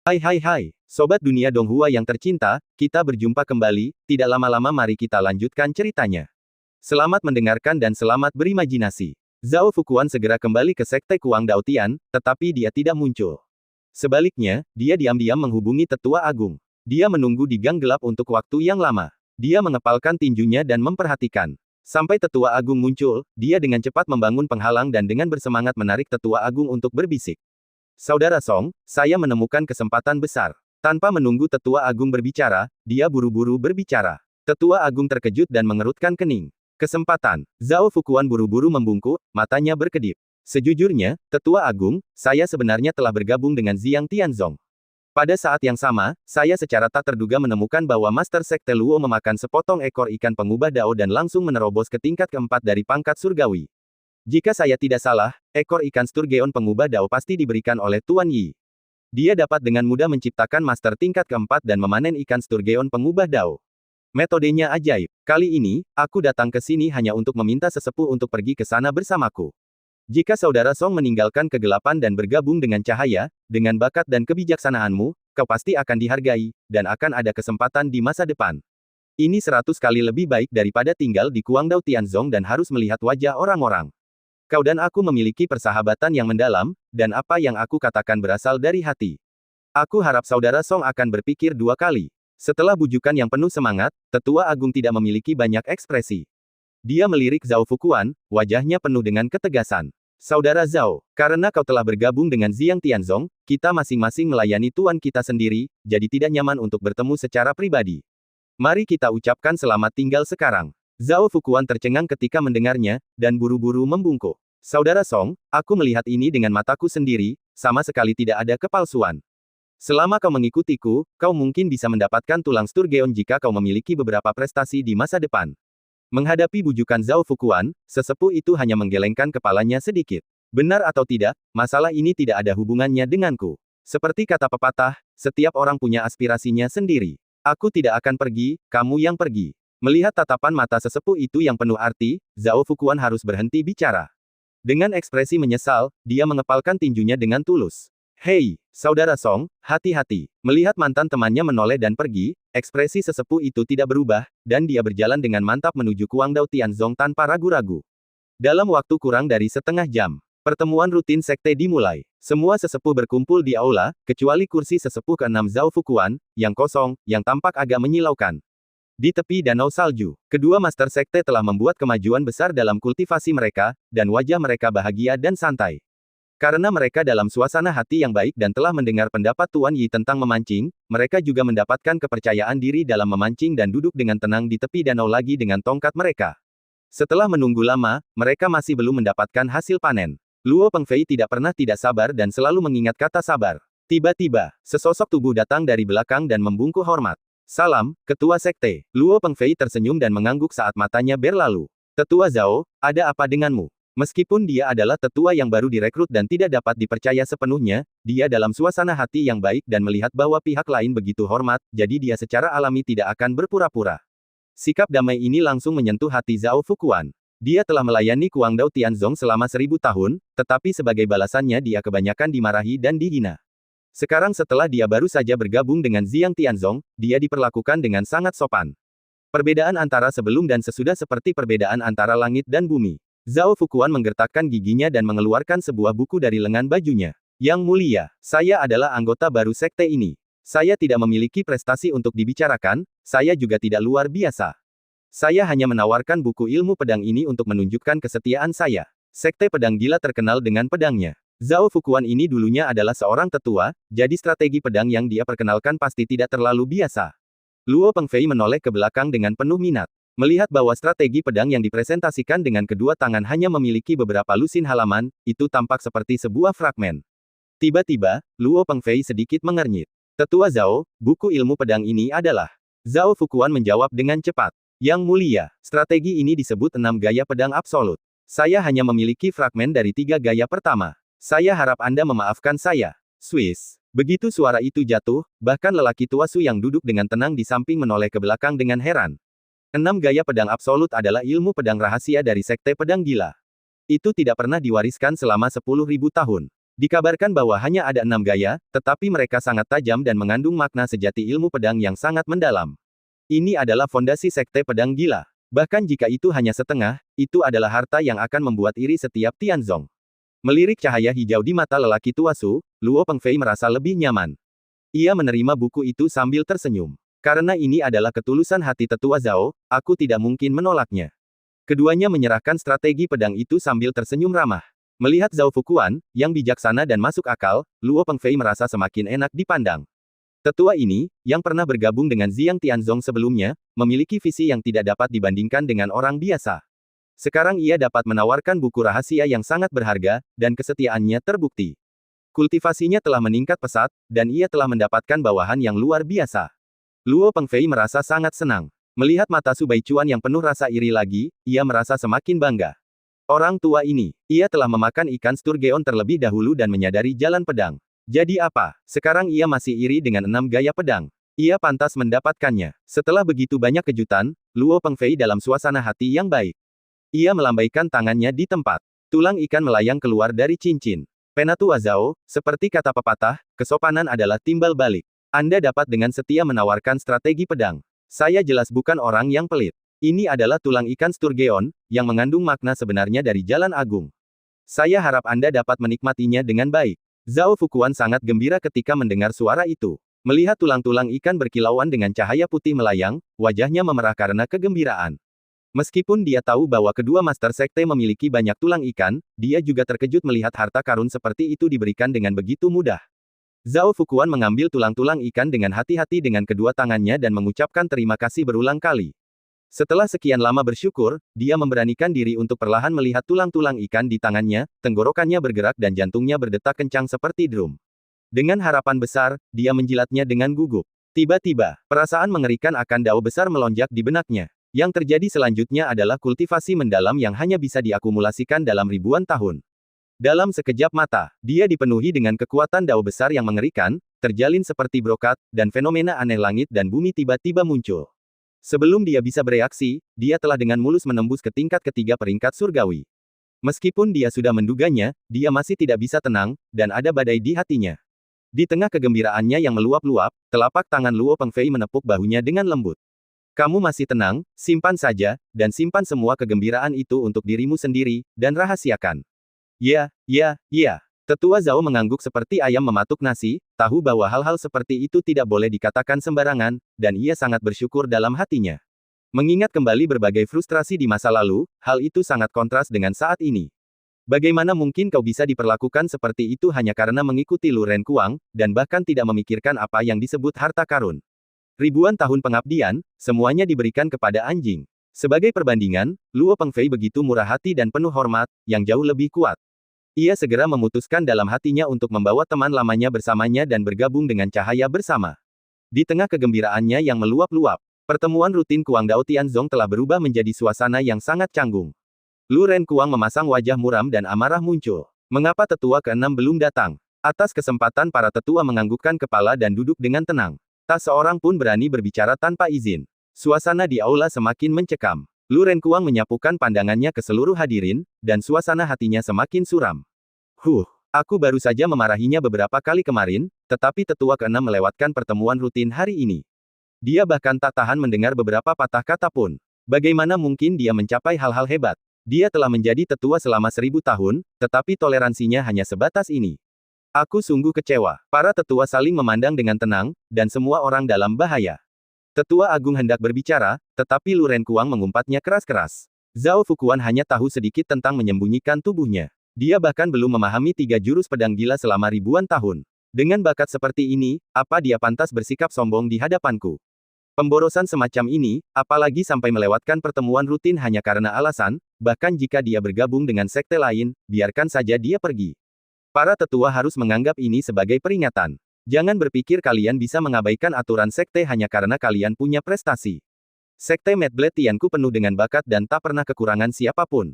Hai, Sobat Dunia Donghua yang tercinta, kita berjumpa kembali, tidak lama-lama mari kita lanjutkan ceritanya. Selamat mendengarkan dan selamat berimajinasi. Zhao Fuquan segera kembali ke Sekte Kuang Dao Tian, tetapi dia tidak muncul. Sebaliknya, dia diam-diam menghubungi Tetua Agung. Dia menunggu di gang gelap untuk waktu yang lama. Dia mengepalkan tinjunya dan memperhatikan. Sampai Tetua Agung muncul, dia dengan cepat membangun penghalang dan dengan bersemangat menarik Tetua Agung untuk berbisik. Saudara Song, saya menemukan kesempatan besar. Tanpa menunggu Tetua Agung berbicara, dia buru-buru berbicara. Tetua Agung terkejut dan mengerutkan kening. Kesempatan. Zhao Fuquan buru-buru membungkuk, matanya berkedip. Sejujurnya, Tetua Agung, saya sebenarnya telah bergabung dengan Xiang Tianzong. Pada saat yang sama, saya secara tak terduga menemukan bahwa Master Sekte Luo memakan sepotong ekor ikan pengubah Dao dan langsung menerobos ke tingkat keempat dari pangkat surgawi. Jika saya tidak salah, ekor ikan Sturgeon pengubah Dao pasti diberikan oleh Tuan Yi. Dia dapat dengan mudah menciptakan master tingkat keempat dan memanen ikan Sturgeon pengubah Dao. Metodenya ajaib. Kali ini, aku datang ke sini hanya untuk meminta sesepuh untuk pergi ke sana bersamaku. Jika Saudara Song meninggalkan kegelapan dan bergabung dengan cahaya, dengan bakat dan kebijaksanaanmu, kau pasti akan dihargai, dan akan ada kesempatan di masa depan. Ini 100 kali lebih baik daripada tinggal di Kuangdao Tianzong dan harus melihat wajah orang-orang. Kau dan aku memiliki persahabatan yang mendalam, dan apa yang aku katakan berasal dari hati. Aku harap Saudara Song akan berpikir dua kali. Setelah bujukan yang penuh semangat, Tetua Agung tidak memiliki banyak ekspresi. Dia melirik Zhao Fuquan, wajahnya penuh dengan ketegasan. Saudara Zhao, karena kau telah bergabung dengan Xiang Tianzong, kita masing-masing melayani tuan kita sendiri, jadi tidak nyaman untuk bertemu secara pribadi. Mari kita ucapkan selamat tinggal sekarang. Zhao Fuquan tercengang ketika mendengarnya, dan buru-buru membungkuk. Saudara Song, aku melihat ini dengan mataku sendiri, sama sekali tidak ada kepalsuan. Selama kau mengikutiku, kau mungkin bisa mendapatkan tulang Sturgeon jika kau memiliki beberapa prestasi di masa depan. Menghadapi bujukan Zhao Fuquan, sesepuh itu hanya menggelengkan kepalanya sedikit. Benar atau tidak, masalah ini tidak ada hubungannya denganku. Seperti kata pepatah, setiap orang punya aspirasinya sendiri. Aku tidak akan pergi, kamu yang pergi. Melihat tatapan mata sesepuh itu yang penuh arti, Zhao Fuquan harus berhenti bicara. Dengan ekspresi menyesal, dia mengepalkan tinjunya dengan tulus. Hei, Saudara Song, hati-hati. Melihat mantan temannya menoleh dan pergi, ekspresi sesepuh itu tidak berubah, dan dia berjalan dengan mantap menuju Kuangdao Tianzong tanpa ragu-ragu. Dalam waktu kurang dari setengah jam, pertemuan rutin sekte dimulai. Semua sesepuh berkumpul di aula, kecuali kursi sesepuh ke-6 Zhao Fuquan, yang kosong, yang tampak agak menyilaukan. Di tepi danau salju, kedua master sekte telah membuat kemajuan besar dalam kultivasi mereka, dan wajah mereka bahagia dan santai. Karena mereka dalam suasana hati yang baik dan telah mendengar pendapat Tuan Yi tentang memancing, mereka juga mendapatkan kepercayaan diri dalam memancing dan duduk dengan tenang di tepi danau lagi dengan tongkat mereka. Setelah menunggu lama, mereka masih belum mendapatkan hasil panen. Luo Pengfei tidak pernah tidak sabar dan selalu mengingat kata sabar. Tiba-tiba, sesosok tubuh datang dari belakang dan membungkuk hormat. Salam, Ketua Sekte. Luo Pengfei tersenyum dan mengangguk saat matanya berlalu. Tetua Zhao, ada apa denganmu? Meskipun dia adalah tetua yang baru direkrut dan tidak dapat dipercaya sepenuhnya, dia dalam suasana hati yang baik dan melihat bahwa pihak lain begitu hormat, jadi dia secara alami tidak akan berpura-pura. Sikap damai ini langsung menyentuh hati Zhao Fuquan. Dia telah melayani Kuangdao Tianzong selama 1000 tahun, tetapi sebagai balasannya dia kebanyakan dimarahi dan dihina. Sekarang setelah dia baru saja bergabung dengan Xiang Tianzong, dia diperlakukan dengan sangat sopan. Perbedaan antara sebelum dan sesudah seperti perbedaan antara langit dan bumi. Zhao Fuquan menggertakkan giginya dan mengeluarkan sebuah buku dari lengan bajunya. Yang mulia, saya adalah anggota baru sekte ini. Saya tidak memiliki prestasi untuk dibicarakan, saya juga tidak luar biasa. Saya hanya menawarkan buku ilmu pedang ini untuk menunjukkan kesetiaan saya. Sekte pedang gila terkenal dengan pedangnya. Zhao Fuquan ini dulunya adalah seorang tetua, jadi strategi pedang yang dia perkenalkan pasti tidak terlalu biasa. Luo Pengfei menoleh ke belakang dengan penuh minat. Melihat bahwa strategi pedang yang dipresentasikan dengan kedua tangan hanya memiliki beberapa lusin halaman, itu tampak seperti sebuah fragmen. Tiba-tiba, Luo Pengfei sedikit mengernyit. Tetua Zhao, buku ilmu pedang ini adalah. Zhao Fuquan menjawab dengan cepat. Yang mulia, strategi ini disebut 6 gaya pedang absolut. Saya hanya memiliki fragmen dari 3 gaya pertama. Saya harap Anda memaafkan saya. Swiss. Begitu suara itu jatuh, bahkan lelaki tua Su yang duduk dengan tenang di samping menoleh ke belakang dengan heran. 6 gaya pedang absolut adalah ilmu pedang rahasia dari Sekte Pedang Gila. Itu tidak pernah diwariskan selama 10.000 tahun. Dikabarkan bahwa hanya ada 6 gaya, tetapi mereka sangat tajam dan mengandung makna sejati ilmu pedang yang sangat mendalam. Ini adalah fondasi sekte pedang gila. Bahkan jika itu hanya setengah, itu adalah harta yang akan membuat iri setiap Tianzong. Melirik cahaya hijau di mata lelaki tua Su, Luo Pengfei merasa lebih nyaman. Ia menerima buku itu sambil tersenyum. Karena ini adalah ketulusan hati tetua Zhao, aku tidak mungkin menolaknya. Keduanya menyerahkan strategi pedang itu sambil tersenyum ramah. Melihat Zhao Fuquan, yang bijaksana dan masuk akal, Luo Pengfei merasa semakin enak dipandang. Tetua ini, yang pernah bergabung dengan Ziyang Tianzong sebelumnya, memiliki visi yang tidak dapat dibandingkan dengan orang biasa. Sekarang ia dapat menawarkan buku rahasia yang sangat berharga, dan kesetiaannya terbukti. Kultivasinya telah meningkat pesat, dan ia telah mendapatkan bawahan yang luar biasa. Luo Pengfei merasa sangat senang. Melihat mata Su Baichuan yang penuh rasa iri lagi, ia merasa semakin bangga. Orang tua ini, ia telah memakan ikan sturgeon terlebih dahulu dan menyadari jalan pedang. Jadi apa? Sekarang ia masih iri dengan 6 gaya pedang. Ia pantas mendapatkannya. Setelah begitu banyak kejutan, Luo Pengfei dalam suasana hati yang baik. Ia melambaikan tangannya di tempat. Tulang ikan melayang keluar dari cincin. Penatua Zhao, seperti kata pepatah, kesopanan adalah timbal balik. Anda dapat dengan setia menawarkan strategi pedang. Saya jelas bukan orang yang pelit. Ini adalah tulang ikan sturgeon, yang mengandung makna sebenarnya dari Jalan Agung. Saya harap Anda dapat menikmatinya dengan baik. Zhao Fuquan sangat gembira ketika mendengar suara itu. Melihat tulang-tulang ikan berkilauan dengan cahaya putih melayang, wajahnya memerah karena kegembiraan. Meskipun dia tahu bahwa kedua master sekte memiliki banyak tulang ikan, dia juga terkejut melihat harta karun seperti itu diberikan dengan begitu mudah. Zhao Fuquan mengambil tulang-tulang ikan dengan hati-hati dengan kedua tangannya dan mengucapkan terima kasih berulang kali. Setelah sekian lama bersyukur, dia memberanikan diri untuk perlahan melihat tulang-tulang ikan di tangannya, tenggorokannya bergerak dan jantungnya berdetak kencang seperti drum. Dengan harapan besar, dia menjilatnya dengan gugup. Tiba-tiba, perasaan mengerikan akan dao besar melonjak di benaknya. Yang terjadi selanjutnya adalah kultivasi mendalam yang hanya bisa diakumulasikan dalam ribuan tahun. Dalam sekejap mata, dia dipenuhi dengan kekuatan dao besar yang mengerikan, terjalin seperti brokat, dan fenomena aneh langit dan bumi tiba-tiba muncul. Sebelum dia bisa bereaksi, dia telah dengan mulus menembus ke tingkat ketiga peringkat surgawi. Meskipun dia sudah menduganya, dia masih tidak bisa tenang, dan ada badai di hatinya. Di tengah kegembiraannya yang meluap-luap, telapak tangan Luo Pengfei menepuk bahunya dengan lembut. Kamu masih tenang, simpan saja, dan simpan semua kegembiraan itu untuk dirimu sendiri, dan rahasiakan. Ya. Tetua Zhao mengangguk seperti ayam mematuk nasi, tahu bahwa hal-hal seperti itu tidak boleh dikatakan sembarangan, dan ia sangat bersyukur dalam hatinya. Mengingat kembali berbagai frustrasi di masa lalu, hal itu sangat kontras dengan saat ini. Bagaimana mungkin kau bisa diperlakukan seperti itu hanya karena mengikuti Lu Renkuang, dan bahkan tidak memikirkan apa yang disebut harta karun? Ribuan tahun pengabdian, semuanya diberikan kepada anjing. Sebagai perbandingan, Luo Pengfei begitu murah hati dan penuh hormat, yang jauh lebih kuat. Ia segera memutuskan dalam hatinya untuk membawa teman lamanya bersamanya dan bergabung dengan cahaya bersama. Di tengah kegembiraannya yang meluap-luap, pertemuan rutin Kuang Dao Tianzong telah berubah menjadi suasana yang sangat canggung. Lu Renkuang memasang wajah muram dan amarah muncul. Mengapa tetua keenam belum datang? Atas kesempatan para tetua menganggukkan kepala dan duduk dengan tenang. Tak seorang pun berani berbicara tanpa izin. Suasana di aula semakin mencekam. Lu Renkuang menyapukan pandangannya ke seluruh hadirin, dan suasana hatinya semakin suram. Aku baru saja memarahinya beberapa kali kemarin, tetapi tetua keenam melewatkan pertemuan rutin hari ini. Dia bahkan tak tahan mendengar beberapa patah kata pun. Bagaimana mungkin dia mencapai hal-hal hebat? Dia telah menjadi tetua selama 1000 tahun, tetapi toleransinya hanya sebatas ini. Aku sungguh kecewa. Para tetua saling memandang dengan tenang, dan semua orang dalam bahaya. Tetua Agung hendak berbicara, tetapi Lu Renkuang mengumpatnya keras-keras. Zhao Fuquan hanya tahu sedikit tentang menyembunyikan tubuhnya. Dia bahkan belum memahami 3 jurus pedang gila selama ribuan tahun. Dengan bakat seperti ini, apa dia pantas bersikap sombong di hadapanku? Pemborosan semacam ini, apalagi sampai melewatkan pertemuan rutin hanya karena alasan, bahkan jika dia bergabung dengan sekte lain, biarkan saja dia pergi. Para tetua harus menganggap ini sebagai peringatan. Jangan berpikir kalian bisa mengabaikan aturan sekte hanya karena kalian punya prestasi. Sekte Mad Blade Tianku penuh dengan bakat dan tak pernah kekurangan siapapun.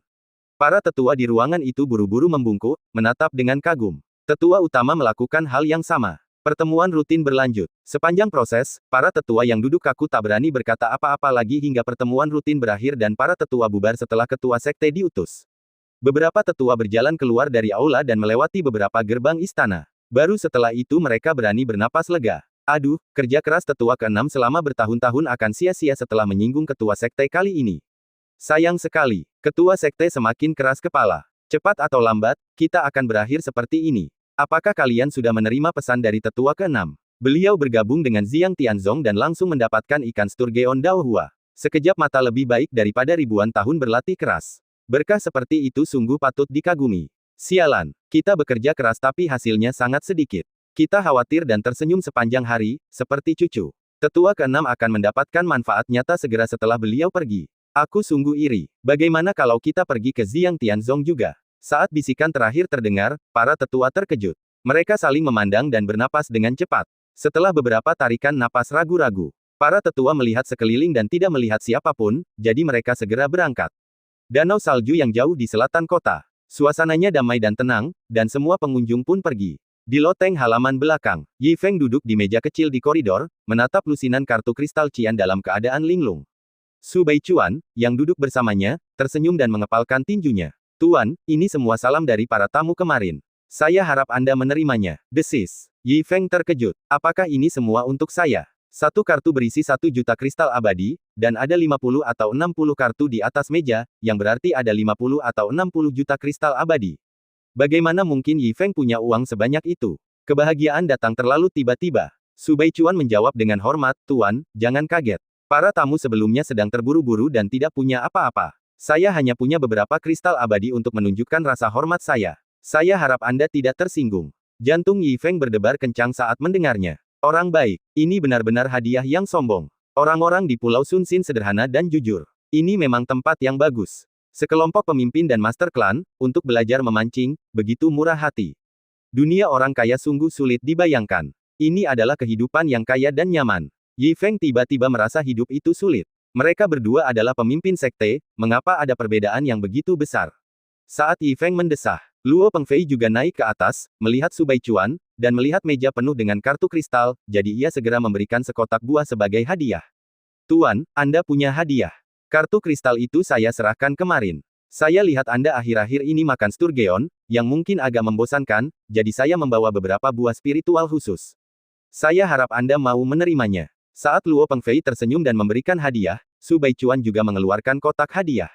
Para tetua di ruangan itu buru-buru membungkuk, menatap dengan kagum. Tetua utama melakukan hal yang sama. Pertemuan rutin berlanjut. Sepanjang proses, para tetua yang duduk kaku tak berani berkata apa-apa lagi hingga pertemuan rutin berakhir dan para tetua bubar setelah ketua sekte diutus. Beberapa tetua berjalan keluar dari aula dan melewati beberapa gerbang istana. Baru setelah itu mereka berani bernapas lega. Aduh, kerja keras tetua ke-6 selama bertahun-tahun akan sia-sia setelah menyinggung ketua sekte kali ini. Sayang sekali, ketua sekte semakin keras kepala. Cepat atau lambat, kita akan berakhir seperti ini. Apakah kalian sudah menerima pesan dari tetua ke-6? Beliau bergabung dengan Jiang Tianzong dan langsung mendapatkan ikan Sturgeon Daohua. Sekejap mata lebih baik daripada ribuan tahun berlatih keras. Berkah seperti itu sungguh patut dikagumi. Sialan, kita bekerja keras tapi hasilnya sangat sedikit. Kita khawatir dan tersenyum sepanjang hari, seperti cucu. Tetua ke-6 akan mendapatkan manfaat nyata segera setelah beliau pergi. Aku sungguh iri. Bagaimana kalau kita pergi ke Jiang Tianzong juga? Saat bisikan terakhir terdengar, para tetua terkejut. Mereka saling memandang dan bernapas dengan cepat. Setelah beberapa tarikan napas ragu-ragu, para tetua melihat sekeliling dan tidak melihat siapapun, jadi mereka segera berangkat. Danau salju yang jauh di selatan kota. Suasananya damai dan tenang, dan semua pengunjung pun pergi. Di loteng halaman belakang, Yi Feng duduk di meja kecil di koridor, menatap lusinan kartu kristal Qian dalam keadaan linglung. Su Baichuan, yang duduk bersamanya, tersenyum dan mengepalkan tinjunya. Tuan, ini semua salam dari para tamu kemarin. Saya harap Anda menerimanya. Desis. Yi Feng terkejut. Apakah ini semua untuk saya? Satu kartu berisi 1 juta kristal abadi, dan ada 50 atau 60 kartu di atas meja, yang berarti ada 50 atau 60 juta kristal abadi. Bagaimana mungkin Yi Feng punya uang sebanyak itu? Kebahagiaan datang terlalu tiba-tiba. Su Baichuan menjawab dengan hormat, Tuan, jangan kaget. Para tamu sebelumnya sedang terburu-buru dan tidak punya apa-apa. Saya hanya punya beberapa kristal abadi untuk menunjukkan rasa hormat saya. Saya harap Anda tidak tersinggung. Jantung Yi Feng berdebar kencang saat mendengarnya. Orang baik, ini benar-benar hadiah yang sombong. Orang-orang di Pulau Sunsin sederhana dan jujur. Ini memang tempat yang bagus. Sekelompok pemimpin dan master klan, untuk belajar memancing, begitu murah hati. Dunia orang kaya sungguh sulit dibayangkan. Ini adalah kehidupan yang kaya dan nyaman. Yi Feng tiba-tiba merasa hidup itu sulit. Mereka berdua adalah pemimpin sekte, mengapa ada perbedaan yang begitu besar? Saat Yi Feng mendesah, Luo Pengfei juga naik ke atas, melihat Su Baichuan, dan melihat meja penuh dengan kartu kristal, jadi ia segera memberikan sekotak buah sebagai hadiah. Tuan, Anda punya hadiah. Kartu kristal itu saya serahkan kemarin. Saya lihat Anda akhir-akhir ini makan Sturgeon, yang mungkin agak membosankan, jadi saya membawa beberapa buah spiritual khusus. Saya harap Anda mau menerimanya. Saat Luo Pengfei tersenyum dan memberikan hadiah, Su Baichuan juga mengeluarkan kotak hadiah.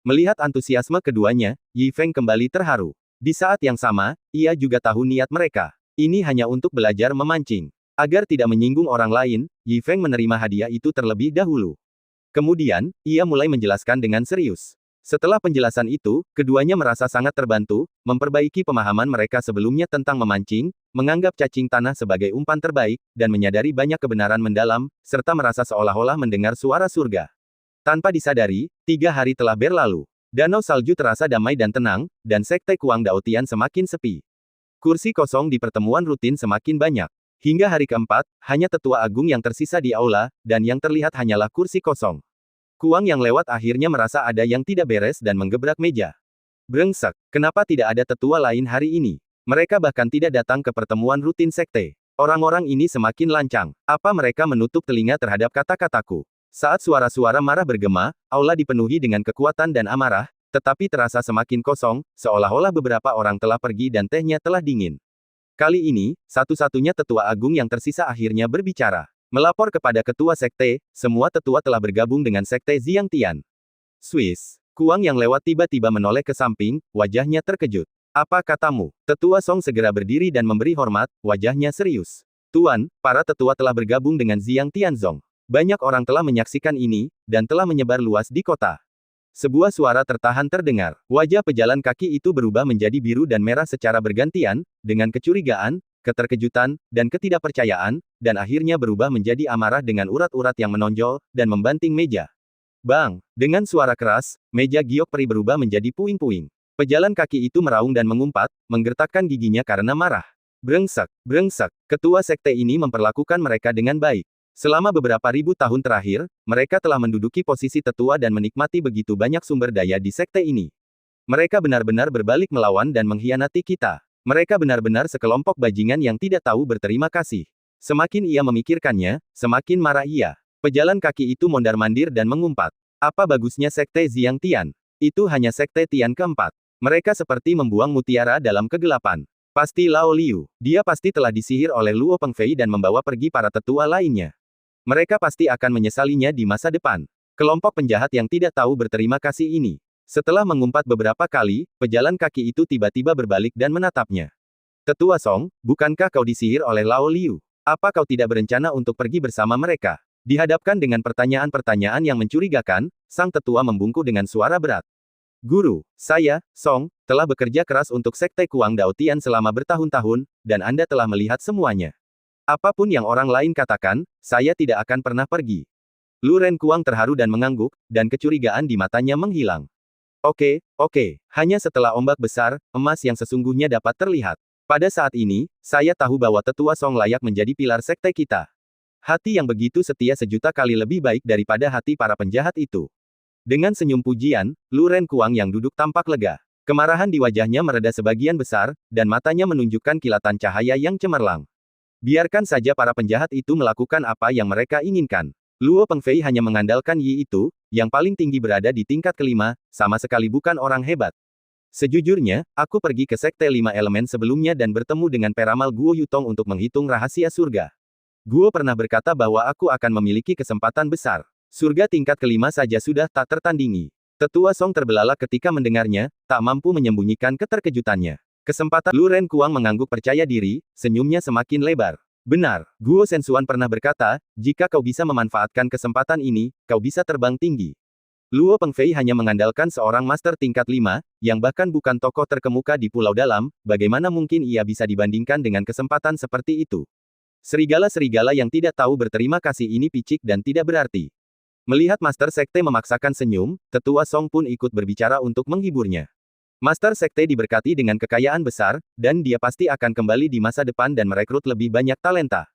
Melihat antusiasme keduanya, Yi Feng kembali terharu. Di saat yang sama, ia juga tahu niat mereka. Ini hanya untuk belajar memancing. Agar tidak menyinggung orang lain, Yi Feng menerima hadiah itu terlebih dahulu. Kemudian, ia mulai menjelaskan dengan serius. Setelah penjelasan itu, keduanya merasa sangat terbantu, memperbaiki pemahaman mereka sebelumnya tentang memancing, menganggap cacing tanah sebagai umpan terbaik, dan menyadari banyak kebenaran mendalam, serta merasa seolah-olah mendengar suara surga. Tanpa disadari, 3 hari telah berlalu. Danau salju terasa damai dan tenang, dan sekte Kuang Daotian semakin sepi. Kursi kosong di pertemuan rutin semakin banyak. Hingga hari keempat, hanya tetua agung yang tersisa di aula, dan yang terlihat hanyalah kursi kosong. Kuang yang lewat akhirnya merasa ada yang tidak beres dan menggebrak meja. Brengsek, kenapa tidak ada tetua lain hari ini? Mereka bahkan tidak datang ke pertemuan rutin sekte. Orang-orang ini semakin lancang. Apa mereka menutup telinga terhadap kata-kataku? Saat suara-suara marah bergema, aula dipenuhi dengan kekuatan dan amarah, tetapi terasa semakin kosong, seolah-olah beberapa orang telah pergi dan tehnya telah dingin. Kali ini, satu-satunya tetua agung yang tersisa akhirnya berbicara. Melapor kepada ketua sekte, semua tetua telah bergabung dengan sekte Jiang Tian. Swiss. Kuang yang lewat tiba-tiba menoleh ke samping, wajahnya terkejut. Apa katamu? Tetua Song segera berdiri dan memberi hormat, wajahnya serius. Tuan, para tetua telah bergabung dengan Jiang Tianzong. Banyak orang telah menyaksikan ini, dan telah menyebar luas di kota. Sebuah suara tertahan terdengar. Wajah pejalan kaki itu berubah menjadi biru dan merah secara bergantian, dengan kecurigaan, keterkejutan, dan ketidakpercayaan, dan akhirnya berubah menjadi amarah dengan urat-urat yang menonjol, dan membanting meja. Bang! Dengan suara keras, meja giok peri berubah menjadi puing-puing. Pejalan kaki itu meraung dan mengumpat, menggertakkan giginya karena marah. Brengsek! Brengsek! Ketua sekte ini memperlakukan mereka dengan baik. Selama beberapa ribu tahun terakhir, mereka telah menduduki posisi tetua dan menikmati begitu banyak sumber daya di sekte ini. Mereka benar-benar berbalik melawan dan mengkhianati kita. Mereka benar-benar sekelompok bajingan yang tidak tahu berterima kasih. Semakin ia memikirkannya, semakin marah ia. Pejalan kaki itu mondar-mandir dan mengumpat. Apa bagusnya sekte Jiang Tian? Itu hanya sekte Tian keempat. Mereka seperti membuang mutiara dalam kegelapan. Pasti Lao Liu. Dia pasti telah disihir oleh Luo Pengfei dan membawa pergi para tetua lainnya. Mereka pasti akan menyesalinya di masa depan. Kelompok penjahat yang tidak tahu berterima kasih ini. Setelah mengumpat beberapa kali, pejalan kaki itu tiba-tiba berbalik dan menatapnya. Tetua Song, bukankah kau disihir oleh Lao Liu? Apa kau tidak berencana untuk pergi bersama mereka? Dihadapkan dengan pertanyaan-pertanyaan yang mencurigakan, sang tetua membungkuk dengan suara berat. Guru, saya, Song, telah bekerja keras untuk Sekte Kuang Dao Tian selama bertahun-tahun, dan Anda telah melihat semuanya. Apapun yang orang lain katakan, saya tidak akan pernah pergi. Lu Ren Kuang terharu dan mengangguk, dan kecurigaan di matanya menghilang. Oke, hanya setelah ombak besar, emas yang sesungguhnya dapat terlihat. Pada saat ini, saya tahu bahwa Tetua Song layak menjadi pilar sekte kita. Hati yang begitu setia sejuta kali lebih baik daripada hati para penjahat itu. Dengan senyum pujian, Lu Ren Kuang yang duduk tampak lega. Kemarahan di wajahnya mereda sebagian besar, dan matanya menunjukkan kilatan cahaya yang cemerlang. Biarkan saja para penjahat itu melakukan apa yang mereka inginkan. Luo Pengfei hanya mengandalkan Yi itu, yang paling tinggi berada di tingkat kelima, sama sekali bukan orang hebat. Sejujurnya, aku pergi ke Sekte Lima Elemen sebelumnya dan bertemu dengan peramal Guo Yutong untuk menghitung rahasia surga. Guo pernah berkata bahwa aku akan memiliki kesempatan besar. Surga tingkat kelima saja sudah tak tertandingi. Tetua Song terbelalak ketika mendengarnya, tak mampu menyembunyikan keterkejutannya. Kesempatan. Lu Ren Kuang mengangguk percaya diri, senyumnya semakin lebar. Benar, Guo Sensuan pernah berkata, jika kau bisa memanfaatkan kesempatan ini, kau bisa terbang tinggi. Luo Pengfei hanya mengandalkan seorang master tingkat 5, yang bahkan bukan tokoh terkemuka di Pulau Dalam, bagaimana mungkin ia bisa dibandingkan dengan kesempatan seperti itu. Serigala-serigala yang tidak tahu berterima kasih ini picik dan tidak berarti. Melihat Master Sekte memaksakan senyum, Tetua Song pun ikut berbicara untuk menghiburnya. Master Sekte diberkati dengan kekayaan besar, dan dia pasti akan kembali di masa depan dan merekrut lebih banyak talenta.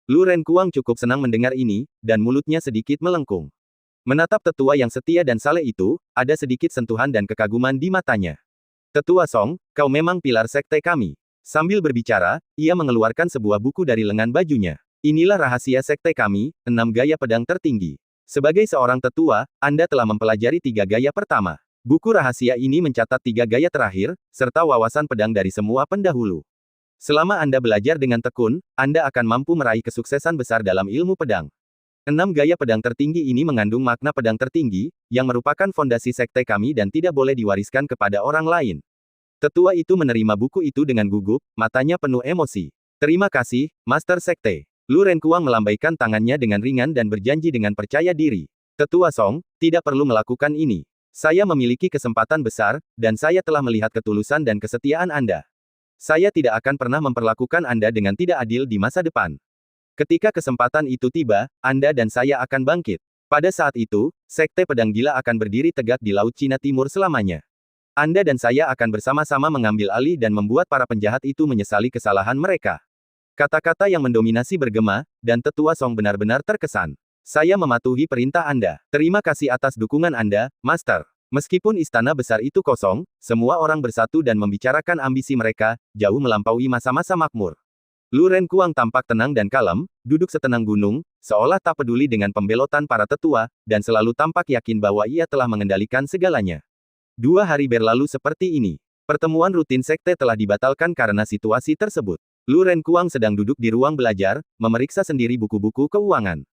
Lu Ren Kuang cukup senang mendengar ini, dan mulutnya sedikit melengkung. Menatap tetua yang setia dan saleh itu, ada sedikit sentuhan dan kekaguman di matanya. Tetua Song, kau memang pilar sekte kami. Sambil berbicara, ia mengeluarkan sebuah buku dari lengan bajunya. Inilah rahasia sekte kami, 6 gaya pedang tertinggi. Sebagai seorang tetua, Anda telah mempelajari 3 gaya pertama. Buku rahasia ini mencatat 3 gaya terakhir, serta wawasan pedang dari semua pendahulu. Selama Anda belajar dengan tekun, Anda akan mampu meraih kesuksesan besar dalam ilmu pedang. 6 gaya pedang tertinggi ini mengandung makna pedang tertinggi, yang merupakan fondasi sekte kami dan tidak boleh diwariskan kepada orang lain. Tetua itu menerima buku itu dengan gugup, matanya penuh emosi. Terima kasih, Master Sekte. Lu Ren Kuang melambaikan tangannya dengan ringan dan berjanji dengan percaya diri. Tetua Song, tidak perlu melakukan ini. Saya memiliki kesempatan besar, dan saya telah melihat ketulusan dan kesetiaan Anda. Saya tidak akan pernah memperlakukan Anda dengan tidak adil di masa depan. Ketika kesempatan itu tiba, Anda dan saya akan bangkit. Pada saat itu, Sekte Pedang Gila akan berdiri tegak di Laut Cina Timur selamanya. Anda dan saya akan bersama-sama mengambil alih dan membuat para penjahat itu menyesali kesalahan mereka. Kata-kata yang mendominasi bergema, dan Tetua Song benar-benar terkesan. Saya mematuhi perintah Anda. Terima kasih atas dukungan Anda, Master. Meskipun istana besar itu kosong, semua orang bersatu dan membicarakan ambisi mereka, jauh melampaui masa-masa makmur. Lu Ren Kuang tampak tenang dan kalem, duduk setenang gunung, seolah tak peduli dengan pembelotan para tetua, dan selalu tampak yakin bahwa ia telah mengendalikan segalanya. 2 hari berlalu seperti ini. Pertemuan rutin sekte telah dibatalkan karena situasi tersebut. Lu Ren Kuang sedang duduk di ruang belajar, memeriksa sendiri buku-buku keuangan.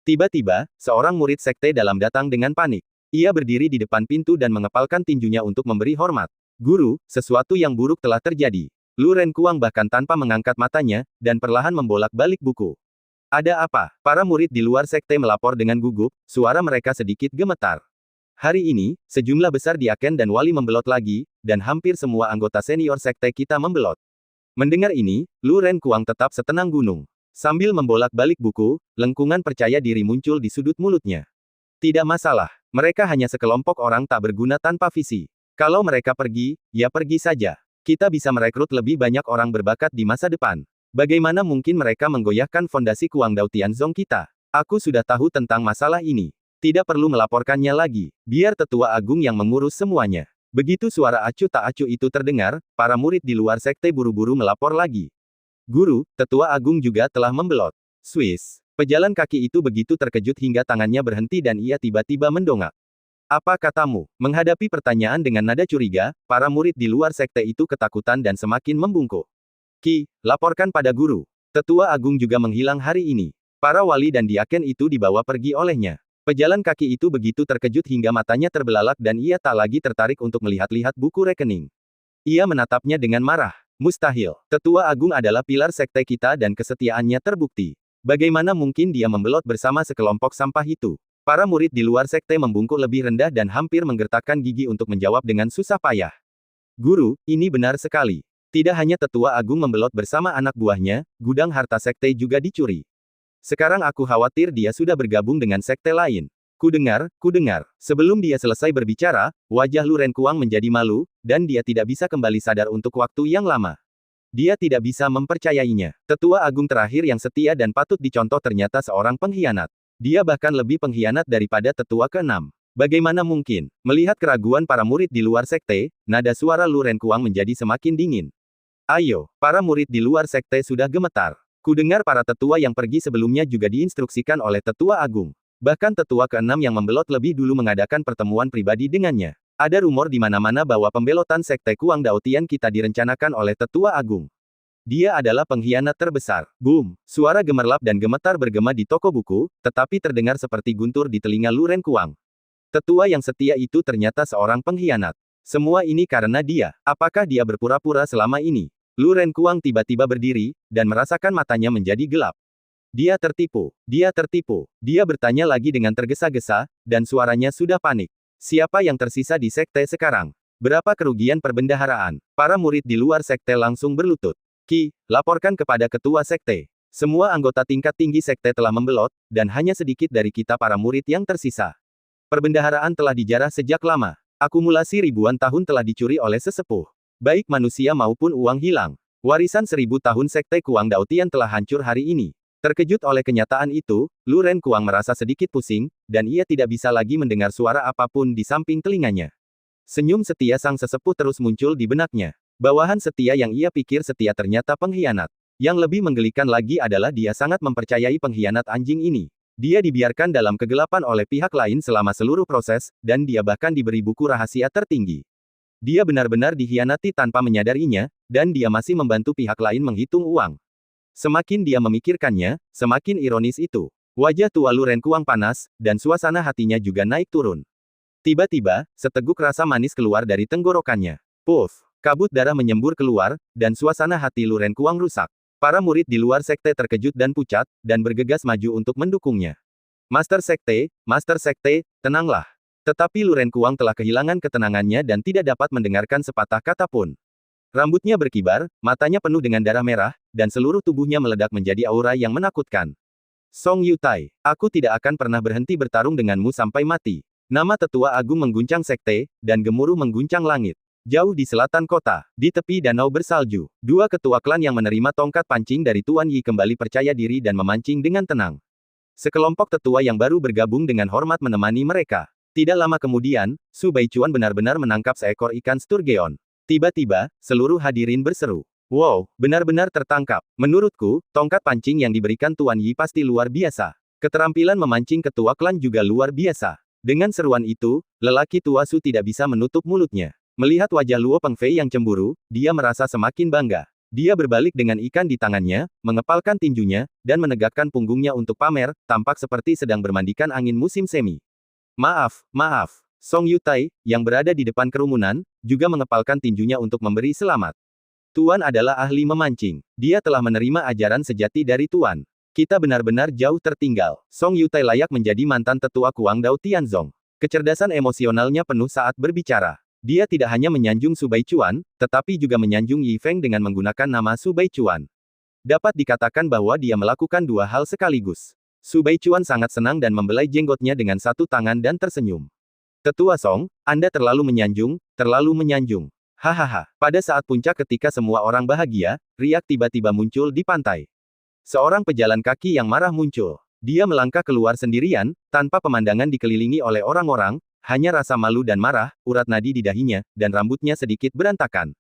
Tiba-tiba, seorang murid sekte dalam datang dengan panik. Ia berdiri di depan pintu dan mengepalkan tinjunya untuk memberi hormat. Guru, sesuatu yang buruk telah terjadi. Lu Ren Kuang bahkan tanpa mengangkat matanya, dan perlahan membolak-balik buku. Ada apa? Para murid di luar sekte melapor dengan gugup, suara mereka sedikit gemetar. Hari ini, sejumlah besar diaken dan wali membelot lagi, dan hampir semua anggota senior sekte kita membelot. Mendengar ini, Lu Ren Kuang tetap setenang gunung. Sambil membolak-balik buku, lengkungan percaya diri muncul di sudut mulutnya. Tidak masalah, mereka hanya sekelompok orang tak berguna tanpa visi. Kalau mereka pergi, ya pergi saja. Kita bisa merekrut lebih banyak orang berbakat di masa depan. Bagaimana mungkin mereka menggoyahkan fondasi Kuang Dao Tianzong kita? Aku sudah tahu tentang masalah ini. Tidak perlu melaporkannya lagi. Biar tetua agung yang mengurus semuanya. Begitu suara acuh tak acuh itu terdengar, para murid di luar sekte buru-buru melapor lagi. Guru, tetua agung juga telah membelot. Swiss. Pejalan kaki itu begitu terkejut hingga tangannya berhenti dan ia tiba-tiba mendongak. Apa katamu? Menghadapi pertanyaan dengan nada curiga, para murid di luar sekte itu ketakutan dan semakin membungkuk. Ki, laporkan pada guru. Tetua Agung juga menghilang hari ini. Para wali dan diaken itu dibawa pergi olehnya. Pejalan kaki itu begitu terkejut hingga matanya terbelalak dan ia tak lagi tertarik untuk melihat-lihat buku rekening. Ia menatapnya dengan marah. Mustahil. Tetua Agung adalah pilar sekte kita dan kesetiaannya terbukti. Bagaimana mungkin dia membelot bersama sekelompok sampah itu? Para murid di luar sekte membungkuk lebih rendah dan hampir menggertakkan gigi untuk menjawab dengan susah payah. Guru, ini benar sekali. Tidak hanya Tetua Agung membelot bersama anak buahnya, gudang harta sekte juga dicuri. Sekarang aku khawatir dia sudah bergabung dengan sekte lain. Kudengar. Sebelum dia selesai berbicara, wajah Lu Renkuang menjadi malu, dan dia tidak bisa kembali sadar untuk waktu yang lama. Dia tidak bisa mempercayainya. Tetua Agung terakhir yang setia dan patut dicontoh ternyata seorang pengkhianat. Dia bahkan lebih pengkhianat daripada tetua ke-6. Bagaimana mungkin? Melihat keraguan para murid di luar sekte, nada suara Lu Renkuang menjadi semakin dingin. Ayo, para murid di luar sekte sudah gemetar. Kudengar para tetua yang pergi sebelumnya juga diinstruksikan oleh Tetua Agung. Bahkan tetua ke-6 yang membelot lebih dulu mengadakan pertemuan pribadi dengannya. Ada rumor di mana-mana bahwa pembelotan sekte Kuang Dao Tian kita direncanakan oleh Tetua Agung. Dia adalah pengkhianat terbesar. Boom! Suara gemerlap dan gemetar bergema di toko buku, tetapi terdengar seperti guntur di telinga Lu Renkuang. Tetua yang setia itu ternyata seorang pengkhianat. Semua ini karena dia. Apakah dia berpura-pura selama ini? Lu Renkuang tiba-tiba berdiri, dan merasakan matanya menjadi gelap. Dia tertipu. Dia bertanya lagi dengan tergesa-gesa, dan suaranya sudah panik. Siapa yang tersisa di sekte sekarang? Berapa kerugian perbendaharaan? Para murid di luar sekte langsung berlutut. Ki, laporkan kepada ketua sekte. Semua anggota tingkat tinggi sekte telah membelot, dan hanya sedikit dari kita para murid yang tersisa. Perbendaharaan telah dijarah sejak lama. Akumulasi ribuan tahun telah dicuri oleh sesepuh. Baik manusia maupun uang hilang. Warisan 1000 tahun sekte Kuang Dao Tian telah hancur hari ini. Terkejut oleh kenyataan itu, Lu Renkuang merasa sedikit pusing, dan ia tidak bisa lagi mendengar suara apapun di samping telinganya. Senyum setia sang sesepuh terus muncul di benaknya. Bawahan setia yang ia pikir setia ternyata pengkhianat. Yang lebih menggelikan lagi adalah dia sangat mempercayai pengkhianat anjing ini. Dia dibiarkan dalam kegelapan oleh pihak lain selama seluruh proses, dan dia bahkan diberi buku rahasia tertinggi. Dia benar-benar dikhianati tanpa menyadarinya, dan dia masih membantu pihak lain menghitung uang. Semakin dia memikirkannya, semakin ironis itu. Wajah tua Lu Renkuang panas, dan suasana hatinya juga naik turun. Tiba-tiba, seteguk rasa manis keluar dari tenggorokannya. Puff! Kabut darah menyembur keluar, dan suasana hati Lu Renkuang rusak. Para murid di luar sekte terkejut dan pucat, dan bergegas maju untuk mendukungnya. Master Sekte, tenanglah. Tetapi Lu Renkuang telah kehilangan ketenangannya dan tidak dapat mendengarkan sepatah kata pun. Rambutnya berkibar, matanya penuh dengan darah merah, dan seluruh tubuhnya meledak menjadi aura yang menakutkan. Song Yutai, aku tidak akan pernah berhenti bertarung denganmu sampai mati. Nama Tetua Agung mengguncang sekte, dan gemuruh mengguncang langit. Jauh di selatan kota, di tepi danau bersalju, dua ketua klan yang menerima tongkat pancing dari Tuan Yi kembali percaya diri dan memancing dengan tenang. Sekelompok tetua yang baru bergabung dengan hormat menemani mereka. Tidak lama kemudian, Su Baichuan benar-benar menangkap seekor ikan sturgeon. Tiba-tiba, seluruh hadirin berseru. Wow, benar-benar tertangkap. Menurutku, tongkat pancing yang diberikan Tuan Yi pasti luar biasa. Keterampilan memancing ketua klan juga luar biasa. Dengan seruan itu, lelaki tua Su tidak bisa menutup mulutnya. Melihat wajah Luo Pengfei yang cemburu, dia merasa semakin bangga. Dia berbalik dengan ikan di tangannya, mengepalkan tinjunya, dan menegakkan punggungnya untuk pamer, tampak seperti sedang bermandikan angin musim semi. Maaf. Song Yutai, yang berada di depan kerumunan, juga mengepalkan tinjunya untuk memberi selamat. Tuan adalah ahli memancing. Dia telah menerima ajaran sejati dari Tuan. Kita benar-benar jauh tertinggal. Song Yutai layak menjadi mantan tetua Kuang Dao Tianzong. Kecerdasan emosionalnya penuh saat berbicara. Dia tidak hanya menyanjung Su Baichuan, tetapi juga menyanjung Yi Feng dengan menggunakan nama Su Baichuan. Dapat dikatakan bahwa dia melakukan dua hal sekaligus. Su Baichuan sangat senang dan membelai jenggotnya dengan satu tangan dan tersenyum. Tetua Song, Anda terlalu menyanjung. Hahaha. Pada saat puncak ketika semua orang bahagia, riak tiba-tiba muncul di pantai. Seorang pejalan kaki yang marah muncul. Dia melangkah keluar sendirian, tanpa pemandangan dikelilingi oleh orang-orang, hanya rasa malu dan marah, urat nadi di dahinya, dan rambutnya sedikit berantakan.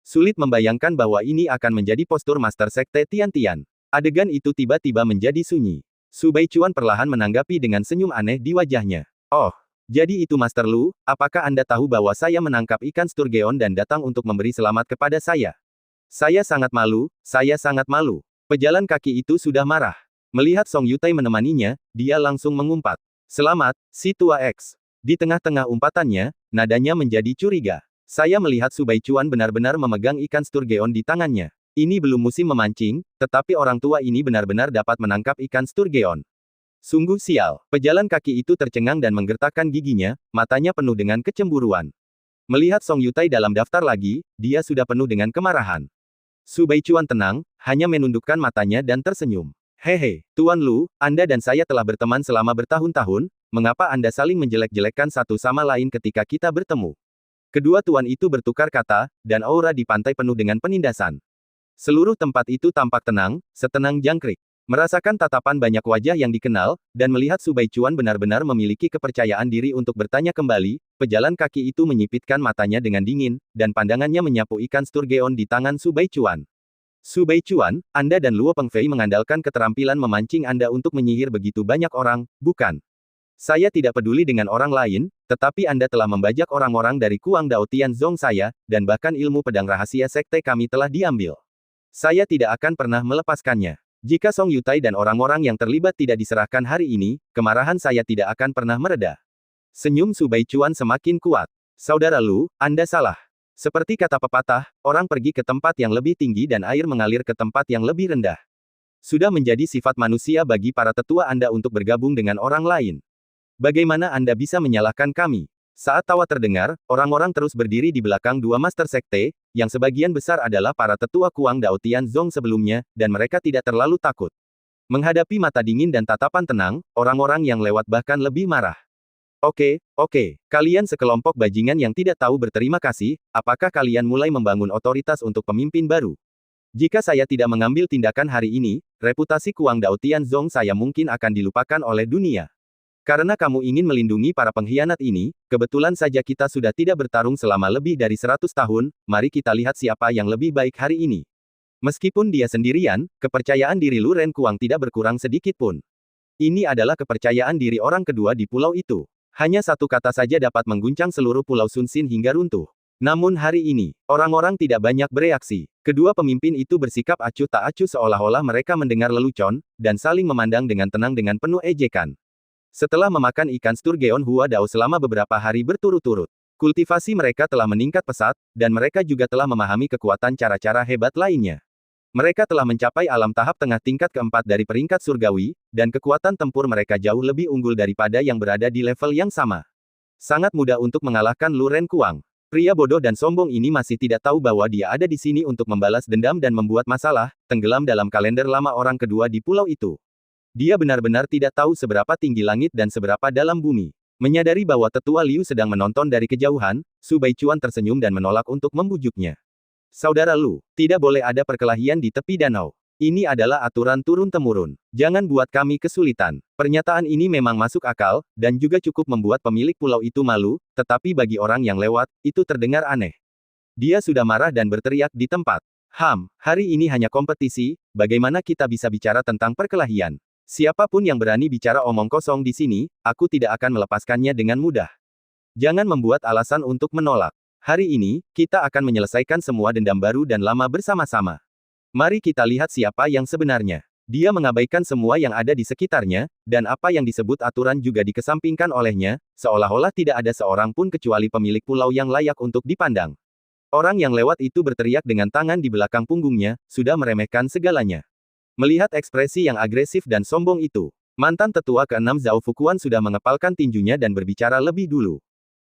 Sulit membayangkan bahwa ini akan menjadi postur Master Sekte Tian-Tian. Adegan itu tiba-tiba menjadi sunyi. Su Baichuan perlahan menanggapi dengan senyum aneh di wajahnya. Oh, Jadi itu Master Lu, apakah Anda tahu bahwa saya menangkap ikan sturgeon dan datang untuk memberi selamat kepada saya? Saya sangat malu, saya sangat malu. Pejalan kaki itu sudah marah. Melihat Song Yutai menemaninya, dia langsung mengumpat. Selamat, si tua X. Di tengah-tengah umpatannya, nadanya menjadi curiga. Saya melihat Su Baichuan benar-benar memegang ikan sturgeon di tangannya. Ini belum musim memancing, tetapi orang tua ini benar-benar dapat menangkap ikan sturgeon. Sungguh sial. Pejalan kaki itu tercengang dan menggertakkan giginya, matanya penuh dengan kecemburuan. Melihat Song Yutai dalam daftar lagi, dia sudah penuh dengan kemarahan. Su Baichuan tenang, hanya menundukkan matanya dan tersenyum. Hehe, Tuan Lu, Anda dan saya telah berteman selama bertahun-tahun, mengapa Anda saling menjelek-jelekkan satu sama lain ketika kita bertemu? Kedua tuan itu bertukar kata, dan aura di pantai penuh dengan penindasan. Seluruh tempat itu tampak tenang, setenang jangkrik. Merasakan tatapan banyak wajah yang dikenal, dan melihat Su Baichuan benar-benar memiliki kepercayaan diri untuk bertanya kembali, pejalan kaki itu menyipitkan matanya dengan dingin, dan pandangannya menyapu ikan sturgeon di tangan Su Baichuan. Su Baichuan, Anda dan Luo Pengfei mengandalkan keterampilan memancing Anda untuk menyihir begitu banyak orang, bukan? Saya tidak peduli dengan orang lain, tetapi Anda telah membajak orang-orang dari Kuang Dao Tianzong saya, dan bahkan ilmu pedang rahasia sekte kami telah diambil. Saya tidak akan pernah melepaskannya. Jika Song Yutai dan orang-orang yang terlibat tidak diserahkan hari ini, kemarahan saya tidak akan pernah mereda. Senyum Su Baichuan semakin kuat. Saudara Lu, Anda salah. Seperti kata pepatah, orang pergi ke tempat yang lebih tinggi dan air mengalir ke tempat yang lebih rendah. Sudah menjadi sifat manusia bagi para tetua Anda untuk bergabung dengan orang lain. Bagaimana Anda bisa menyalahkan kami? Saat tawa terdengar, orang-orang terus berdiri di belakang dua master sekte, yang sebagian besar adalah para tetua Kuang Dao Tianzong sebelumnya, dan mereka tidak terlalu takut. Menghadapi mata dingin dan tatapan tenang, orang-orang yang lewat bahkan lebih marah. Oke, kalian sekelompok bajingan yang tidak tahu berterima kasih, apakah kalian mulai membangun otoritas untuk pemimpin baru? Jika saya tidak mengambil tindakan hari ini, reputasi Kuang Dao Tianzong saya mungkin akan dilupakan oleh dunia. Karena kamu ingin melindungi para pengkhianat ini, kebetulan saja kita sudah tidak bertarung selama lebih dari 100 tahun, mari kita lihat siapa yang lebih baik hari ini. Meskipun dia sendirian, kepercayaan diri Lu Ren Kuang tidak berkurang sedikit pun. Ini adalah kepercayaan diri orang kedua di pulau itu. Hanya satu kata saja dapat mengguncang seluruh pulau Sun Xin hingga runtuh. Namun hari ini, orang-orang tidak banyak bereaksi. Kedua pemimpin itu bersikap acuh tak acuh seolah-olah mereka mendengar lelucon, dan saling memandang dengan tenang dengan penuh ejekan. Setelah memakan ikan sturgeon Hua Dao selama beberapa hari berturut-turut, kultivasi mereka telah meningkat pesat, dan mereka juga telah memahami kekuatan cara-cara hebat lainnya. Mereka telah mencapai alam tahap tengah tingkat keempat dari peringkat surgawi, dan kekuatan tempur mereka jauh lebih unggul daripada yang berada di level yang sama. Sangat mudah untuk mengalahkan Lu Ren Kuang. Pria bodoh dan sombong ini masih tidak tahu bahwa dia ada di sini untuk membalas dendam dan membuat masalah, tenggelam dalam kalender lama orang kedua di pulau itu. Dia benar-benar tidak tahu seberapa tinggi langit dan seberapa dalam bumi. Menyadari bahwa tetua Liu sedang menonton dari kejauhan, Su Baichuan tersenyum dan menolak untuk membujuknya. Saudara Lu, tidak boleh ada perkelahian di tepi danau. Ini adalah aturan turun-temurun. Jangan buat kami kesulitan. Pernyataan ini memang masuk akal, dan juga cukup membuat pemilik pulau itu malu, tetapi bagi orang yang lewat, itu terdengar aneh. Dia sudah marah dan berteriak di tempat. Hari ini hanya kompetisi, bagaimana kita bisa bicara tentang perkelahian? Siapapun yang berani bicara omong kosong di sini, aku tidak akan melepaskannya dengan mudah. Jangan membuat alasan untuk menolak. Hari ini, kita akan menyelesaikan semua dendam baru dan lama bersama-sama. Mari kita lihat siapa yang sebenarnya. Dia mengabaikan semua yang ada di sekitarnya, dan apa yang disebut aturan juga dikesampingkan olehnya, seolah-olah tidak ada seorang pun kecuali pemilik pulau yang layak untuk dipandang. Orang yang lewat itu berteriak dengan tangan di belakang punggungnya, sudah meremehkan segalanya. Melihat ekspresi yang agresif dan sombong itu, mantan tetua ke-6 Zhao Fukuan sudah mengepalkan tinjunya dan berbicara lebih dulu.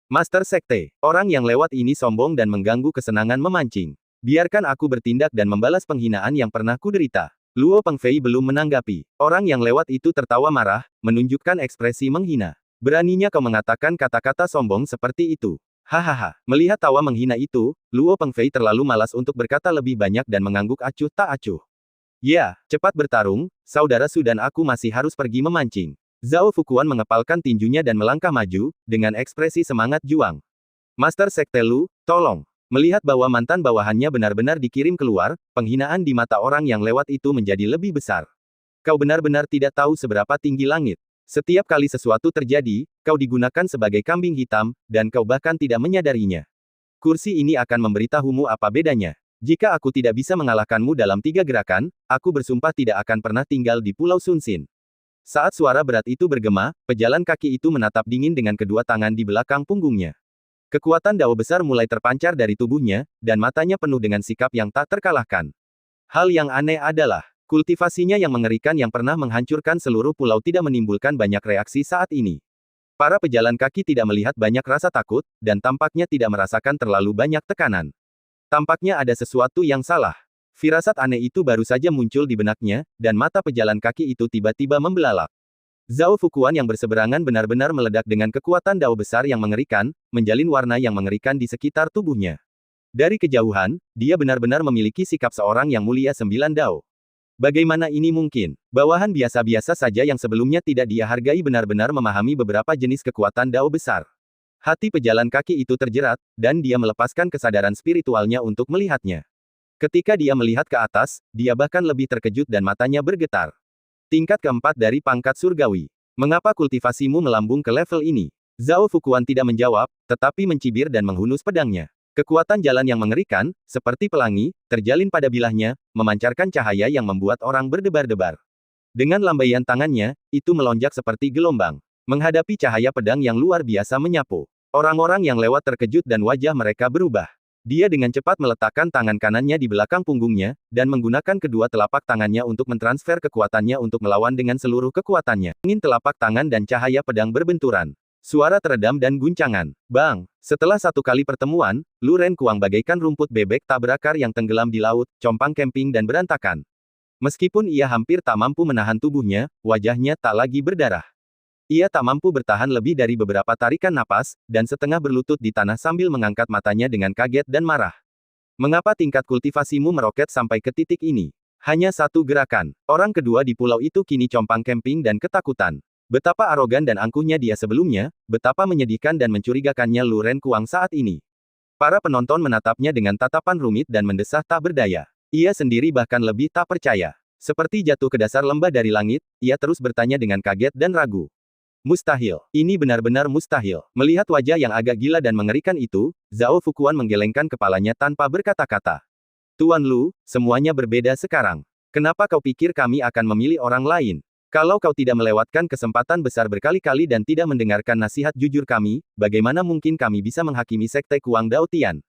Master Sekte, orang yang lewat ini sombong dan mengganggu kesenangan memancing. Biarkan aku bertindak dan membalas penghinaan yang pernah kuderita. Luo Pengfei belum menanggapi. Orang yang lewat itu tertawa marah, menunjukkan ekspresi menghina. Beraninya kau mengatakan kata-kata sombong seperti itu. Hahaha. Melihat tawa menghina itu, Luo Pengfei terlalu malas untuk berkata lebih banyak dan mengangguk acuh tak acuh. Ya, cepat bertarung, saudara Su dan aku masih harus pergi memancing. Zhao Fukuan mengepalkan tinjunya dan melangkah maju, dengan ekspresi semangat juang. Master Sekte Lu, tolong. Melihat bahwa mantan bawahannya benar-benar dikirim keluar, penghinaan di mata orang yang lewat itu menjadi lebih besar. Kau benar-benar tidak tahu seberapa tinggi langit. Setiap kali sesuatu terjadi, kau digunakan sebagai kambing hitam, dan kau bahkan tidak menyadarinya. Kursi ini akan memberitahumu apa bedanya. Jika aku tidak bisa mengalahkanmu dalam 3 gerakan, aku bersumpah tidak akan pernah tinggal di Pulau Sunsin. Saat suara berat itu bergema, pejalan kaki itu menatap dingin dengan kedua tangan di belakang punggungnya. Kekuatan Dao besar mulai terpancar dari tubuhnya, dan matanya penuh dengan sikap yang tak terkalahkan. Hal yang aneh adalah, kultivasinya yang mengerikan yang pernah menghancurkan seluruh pulau tidak menimbulkan banyak reaksi saat ini. Para pejalan kaki tidak melihat banyak rasa takut, dan tampaknya tidak merasakan terlalu banyak tekanan. Tampaknya ada sesuatu yang salah. Firasat aneh itu baru saja muncul di benaknya, dan mata pejalan kaki itu tiba-tiba membelalak. Zhao Fuquan yang berseberangan benar-benar meledak dengan kekuatan Dao besar yang mengerikan, menjalin warna yang mengerikan di sekitar tubuhnya. Dari kejauhan, dia benar-benar memiliki sikap seorang yang mulia 9 Dao. Bagaimana ini mungkin? Bawahan biasa-biasa saja yang sebelumnya tidak dia hargai benar-benar memahami beberapa jenis kekuatan Dao besar. Hati pejalan kaki itu terjerat, dan dia melepaskan kesadaran spiritualnya untuk melihatnya. Ketika dia melihat ke atas, dia bahkan lebih terkejut dan matanya bergetar. Tingkat keempat dari pangkat surgawi. Mengapa kultivasimu melambung ke level ini? Zhao Fuquan tidak menjawab, tetapi mencibir dan menghunus pedangnya. Kekuatan jalan yang mengerikan, seperti pelangi, terjalin pada bilahnya, memancarkan cahaya yang membuat orang berdebar-debar. Dengan lambaian tangannya, itu melonjak seperti gelombang. Menghadapi cahaya pedang yang luar biasa menyapu. Orang-orang yang lewat terkejut dan wajah mereka berubah. Dia dengan cepat meletakkan tangan kanannya di belakang punggungnya, dan menggunakan kedua telapak tangannya untuk mentransfer kekuatannya untuk melawan dengan seluruh kekuatannya. Angin telapak tangan dan cahaya pedang berbenturan. Suara teredam dan guncangan. Bang! Setelah satu kali pertemuan, Lu Ren Kuang bagaikan rumput bebek tak berakar yang tenggelam di laut, compang camping dan berantakan. Meskipun ia hampir tak mampu menahan tubuhnya, wajahnya tak lagi berdarah. Ia tak mampu bertahan lebih dari beberapa tarikan napas, dan setengah berlutut di tanah sambil mengangkat matanya dengan kaget dan marah. Mengapa tingkat kultivasimu meroket sampai ke titik ini? Hanya satu gerakan. Orang kedua di pulau itu kini compang camping dan ketakutan. Betapa arogan dan angkuhnya dia sebelumnya, betapa menyedihkan dan mencurigakannya Lu Ren Kuang saat ini. Para penonton menatapnya dengan tatapan rumit dan mendesah tak berdaya. Ia sendiri bahkan lebih tak percaya. Seperti jatuh ke dasar lembah dari langit, ia terus bertanya dengan kaget dan ragu. Mustahil. Ini benar-benar mustahil. Melihat wajah yang agak gila dan mengerikan itu, Zhao Fuquan menggelengkan kepalanya tanpa berkata-kata. Tuan Lu, semuanya berbeda sekarang. Kenapa kau pikir kami akan memilih orang lain? Kalau kau tidak melewatkan kesempatan besar berkali-kali dan tidak mendengarkan nasihat jujur kami, bagaimana mungkin kami bisa menghakimi sekte Kuang Dao Tian?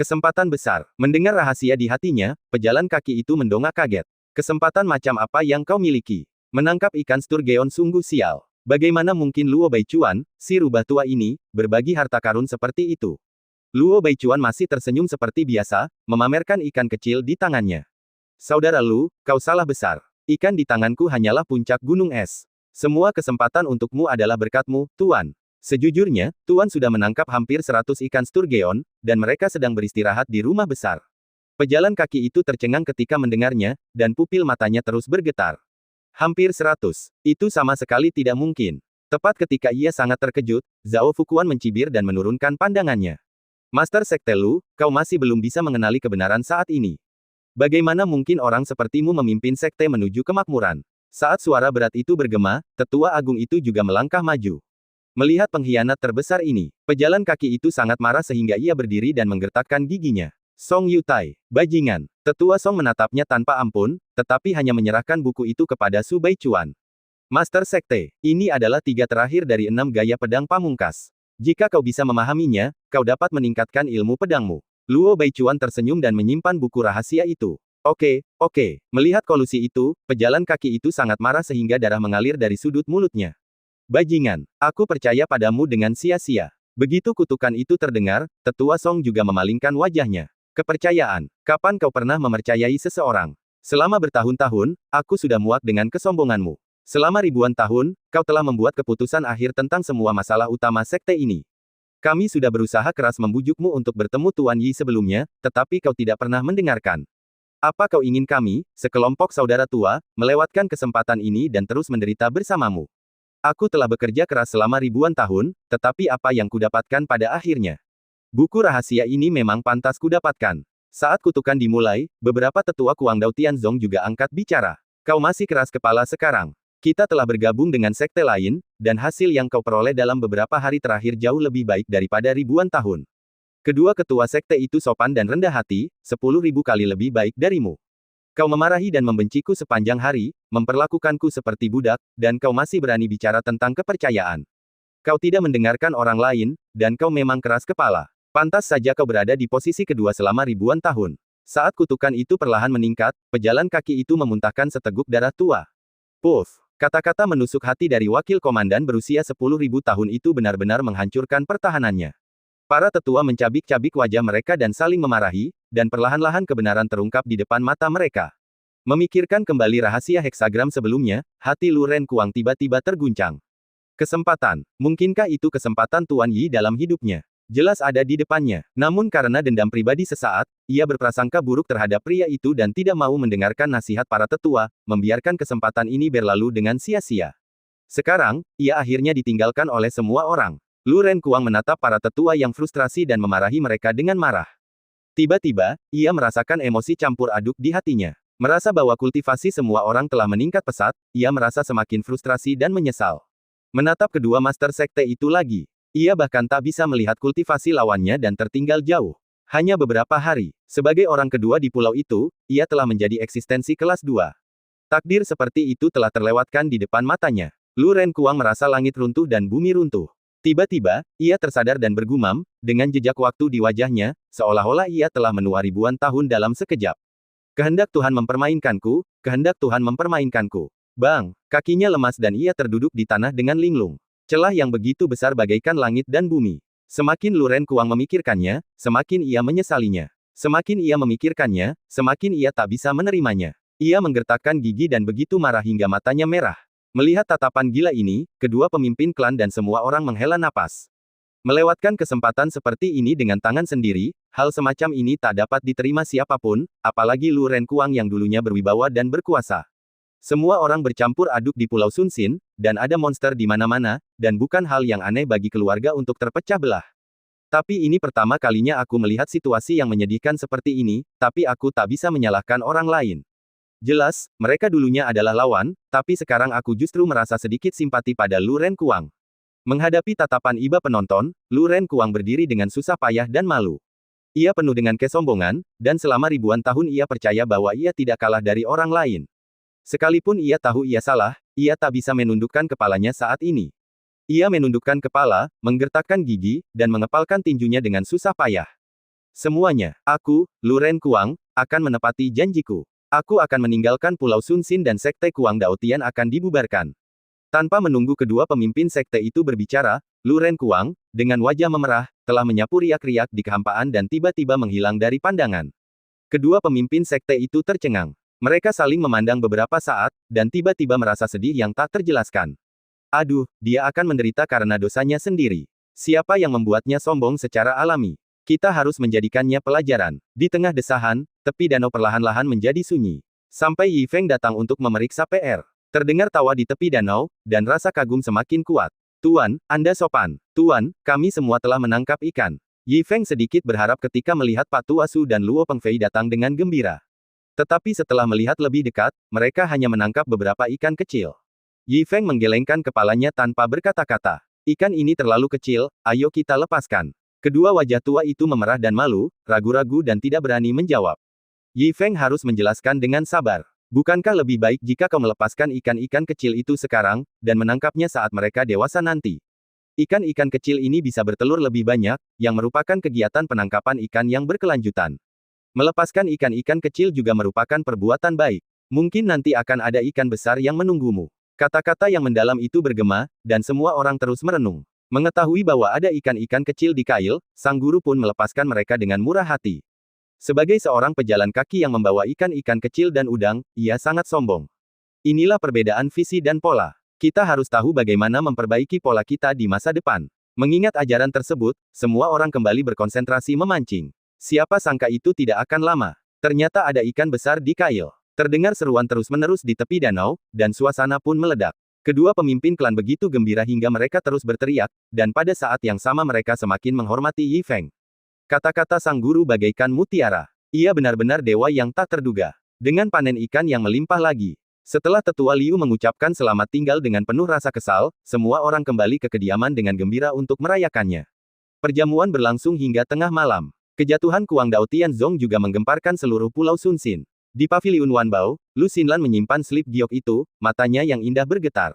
Kesempatan besar. Mendengar rahasia di hatinya, pejalan kaki itu mendongak kaget. Kesempatan macam apa yang kau miliki? Menangkap ikan sturgeon sungguh sial. Bagaimana mungkin Luo Baichuan, si rubah tua ini, berbagi harta karun seperti itu? Luo Baichuan masih tersenyum seperti biasa, memamerkan ikan kecil di tangannya. Saudara Lu, kau salah besar. Ikan di tanganku hanyalah puncak gunung es. Semua kesempatan untukmu adalah berkatmu, Tuan. Sejujurnya, Tuan sudah menangkap hampir 100 ikan sturgeon, dan mereka sedang beristirahat di rumah besar. Pejalan kaki itu tercengang ketika mendengarnya, dan pupil matanya terus bergetar. Hampir 100. Itu sama sekali tidak mungkin. Tepat ketika ia sangat terkejut, Zhao Fuquan mencibir dan menurunkan pandangannya. Master Sekte Lu, kau masih belum bisa mengenali kebenaran saat ini. Bagaimana mungkin orang sepertimu memimpin sekte menuju kemakmuran? Saat suara berat itu bergema, tetua agung itu juga melangkah maju. Melihat pengkhianat terbesar ini, pejalan kaki itu sangat marah sehingga ia berdiri dan menggertakkan giginya. Song Yutai, bajingan. Tetua Song menatapnya tanpa ampun, tetapi hanya menyerahkan buku itu kepada Su Baichuan. Master Sekte, ini adalah 3 terakhir dari 6 gaya pedang pamungkas. Jika kau bisa memahaminya, kau dapat meningkatkan ilmu pedangmu. Luo Baichuan tersenyum dan menyimpan buku rahasia itu. Oke. Melihat kolusi itu, pejalan kaki itu sangat marah sehingga darah mengalir dari sudut mulutnya. Bajingan, aku percaya padamu dengan sia-sia. Begitu kutukan itu terdengar, tetua Song juga memalingkan wajahnya. Kepercayaan, kapan kau pernah mempercayai seseorang? Selama bertahun-tahun, aku sudah muak dengan kesombonganmu. Selama ribuan tahun, kau telah membuat keputusan akhir tentang semua masalah utama sekte ini. Kami sudah berusaha keras membujukmu untuk bertemu Tuan Yi sebelumnya, tetapi kau tidak pernah mendengarkan. Apa kau ingin kami, sekelompok saudara tua, melewatkan kesempatan ini dan terus menderita bersamamu? Aku telah bekerja keras selama ribuan tahun, tetapi apa yang kudapatkan pada akhirnya? Buku rahasia ini memang pantas kudapatkan. Saat kutukan dimulai, beberapa tetua Kuang Dao Tianzong juga angkat bicara. Kau masih keras kepala sekarang. Kita telah bergabung dengan sekte lain, dan hasil yang kau peroleh dalam beberapa hari terakhir jauh lebih baik daripada ribuan tahun. Kedua ketua sekte itu sopan dan rendah hati, 10.000 kali lebih baik darimu. Kau memarahi dan membenciku sepanjang hari, memperlakukanku seperti budak, dan kau masih berani bicara tentang kepercayaan. Kau tidak mendengarkan orang lain, dan kau memang keras kepala. Pantas saja kau berada di posisi kedua selama ribuan tahun. Saat kutukan itu perlahan meningkat, pejalan kaki itu memuntahkan seteguk darah tua. Puff! Kata-kata menusuk hati dari wakil komandan berusia 10.000 tahun itu benar-benar menghancurkan pertahanannya. Para tetua mencabik-cabik wajah mereka dan saling memarahi, dan perlahan-lahan kebenaran terungkap di depan mata mereka. Memikirkan kembali rahasia heksagram sebelumnya, hati Lu Renkuang tiba-tiba terguncang. Kesempatan. Mungkinkah itu kesempatan Tuan Yi dalam hidupnya? Jelas ada di depannya. Namun karena dendam pribadi sesaat, ia berprasangka buruk terhadap pria itu dan tidak mau mendengarkan nasihat para tetua, membiarkan kesempatan ini berlalu dengan sia-sia. Sekarang, ia akhirnya ditinggalkan oleh semua orang. Lu Renkuang menatap para tetua yang frustrasi dan memarahi mereka dengan marah. Tiba-tiba, ia merasakan emosi campur aduk di hatinya. Merasa bahwa kultivasi semua orang telah meningkat pesat, ia merasa semakin frustrasi dan menyesal. Menatap kedua master sekte itu lagi. Ia bahkan tak bisa melihat kultivasi lawannya dan tertinggal jauh. Hanya beberapa hari, sebagai orang kedua di pulau itu, ia telah menjadi eksistensi kelas 2. Takdir seperti itu telah terlewatkan di depan matanya. Lu Renkuang merasa langit runtuh dan bumi runtuh. Tiba-tiba, ia tersadar dan bergumam, dengan jejak waktu di wajahnya, seolah-olah ia telah menua ribuan tahun dalam sekejap. Kehendak Tuhan mempermainkanku, kehendak Tuhan mempermainkanku. Bang! Kakinya lemas dan ia terduduk di tanah dengan linglung. Celah yang begitu besar bagaikan langit dan bumi. Semakin Lu Renkuang memikirkannya, semakin ia menyesalinya. Semakin ia memikirkannya, semakin ia tak bisa menerimanya. Ia menggertakkan gigi dan begitu marah hingga matanya merah. Melihat tatapan gila ini, kedua pemimpin klan dan semua orang menghela napas. Melewatkan kesempatan seperti ini dengan tangan sendiri, hal semacam ini tak dapat diterima siapapun, apalagi Lu Renkuang yang dulunya berwibawa dan berkuasa. Semua orang bercampur aduk di Pulau Sunsin, dan ada monster di mana-mana, dan bukan hal yang aneh bagi keluarga untuk terpecah belah. Tapi ini pertama kalinya aku melihat situasi yang menyedihkan seperti ini, tapi aku tak bisa menyalahkan orang lain. Jelas, mereka dulunya adalah lawan, tapi sekarang aku justru merasa sedikit simpati pada Lu Renkuang. Menghadapi tatapan iba penonton, Lu Renkuang berdiri dengan susah payah dan malu. Ia penuh dengan kesombongan, dan selama ribuan tahun ia percaya bahwa ia tidak kalah dari orang lain. Sekalipun ia tahu ia salah, ia tak bisa menundukkan kepalanya saat ini. Ia menundukkan kepala, menggertakkan gigi, dan mengepalkan tinjunya dengan susah payah. Semuanya, aku, Lu Renkuang, akan menepati janjiku. Aku akan meninggalkan Pulau Sunsin dan Sekte Kuang Dao Tian akan dibubarkan. Tanpa menunggu kedua pemimpin sekte itu berbicara, Lu Renkuang, dengan wajah memerah, telah menyapu riak-riak di kehampaan dan tiba-tiba menghilang dari pandangan. Kedua pemimpin sekte itu tercengang. Mereka saling memandang beberapa saat, dan tiba-tiba merasa sedih yang tak terjelaskan. Aduh, dia akan menderita karena dosanya sendiri. Siapa yang membuatnya sombong secara alami? Kita harus menjadikannya pelajaran. Di tengah desahan, tepi danau perlahan-lahan menjadi sunyi. Sampai Yi Feng datang untuk memeriksa PR. Terdengar tawa di tepi danau, dan rasa kagum semakin kuat. Tuan, Anda sopan. Tuan, kami semua telah menangkap ikan. Yi Feng sedikit berharap ketika melihat Pak Tua Su dan Luo Pengfei datang dengan gembira. Tetapi setelah melihat lebih dekat, mereka hanya menangkap beberapa ikan kecil. Yi Feng menggelengkan kepalanya tanpa berkata-kata. Ikan ini terlalu kecil, ayo kita lepaskan. Kedua wajah tua itu memerah dan malu, ragu-ragu dan tidak berani menjawab. Yi Feng harus menjelaskan dengan sabar. Bukankah lebih baik jika kau melepaskan ikan-ikan kecil itu sekarang, dan menangkapnya saat mereka dewasa nanti? Ikan-ikan kecil ini bisa bertelur lebih banyak, yang merupakan kegiatan penangkapan ikan yang berkelanjutan. Melepaskan ikan-ikan kecil juga merupakan perbuatan baik. Mungkin nanti akan ada ikan besar yang menunggumu. Kata-kata yang mendalam itu bergema, dan semua orang terus merenung. Mengetahui bahwa ada ikan-ikan kecil di kail, sang guru pun melepaskan mereka dengan murah hati. Sebagai seorang pejalan kaki yang membawa ikan-ikan kecil dan udang, ia sangat sombong. Inilah perbedaan visi dan pola. Kita harus tahu bagaimana memperbaiki pola kita di masa depan. Mengingat ajaran tersebut, semua orang kembali berkonsentrasi memancing. Siapa sangka itu tidak akan lama. Ternyata ada ikan besar di kail. Terdengar seruan terus-menerus di tepi danau, dan suasana pun meledak. Kedua pemimpin klan begitu gembira hingga mereka terus berteriak, dan pada saat yang sama mereka semakin menghormati Yi Feng. Kata-kata sang guru bagaikan mutiara. Ia benar-benar dewa yang tak terduga. Dengan panen ikan yang melimpah lagi. Setelah Tetua Liu mengucapkan selamat tinggal dengan penuh rasa kesal, semua orang kembali ke kediaman dengan gembira untuk merayakannya. Perjamuan berlangsung hingga tengah malam. Kejatuhan Kuang Dao Tianzong juga menggemparkan seluruh Pulau Sunsin. Di paviliun Wanbao, Lu Xinlan menyimpan slip giok itu, matanya yang indah bergetar.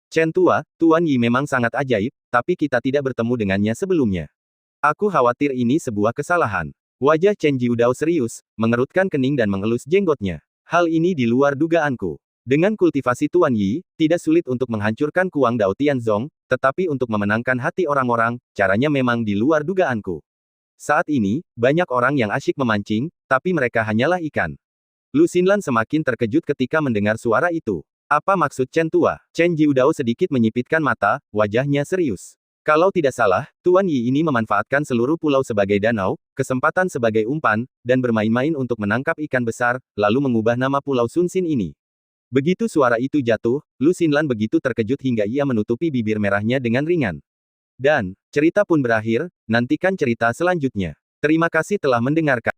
Chen Tua, Tuan Yi memang sangat ajaib, tapi kita tidak bertemu dengannya sebelumnya. Aku khawatir ini sebuah kesalahan. Wajah Chen Jiudao serius, mengerutkan kening dan mengelus jenggotnya. Hal ini di luar dugaanku. Dengan kultivasi Tuan Yi, tidak sulit untuk menghancurkan Kuang Dao Tianzong, tetapi untuk memenangkan hati orang-orang, caranya memang di luar dugaanku. Saat ini, banyak orang yang asyik memancing, tapi mereka hanyalah ikan. Lu Xinlan semakin terkejut ketika mendengar suara itu. Apa maksud Chen Tua? Chen Jiudao sedikit menyipitkan mata, wajahnya serius. Kalau tidak salah, Tuan Yi ini memanfaatkan seluruh pulau sebagai danau, kesempatan sebagai umpan, dan bermain-main untuk menangkap ikan besar, lalu mengubah nama Pulau Sunsin ini. Begitu suara itu jatuh, Lu Xinlan begitu terkejut hingga ia menutupi bibir merahnya dengan ringan. Dan, cerita pun berakhir, nantikan cerita selanjutnya. Terima kasih telah mendengarkan.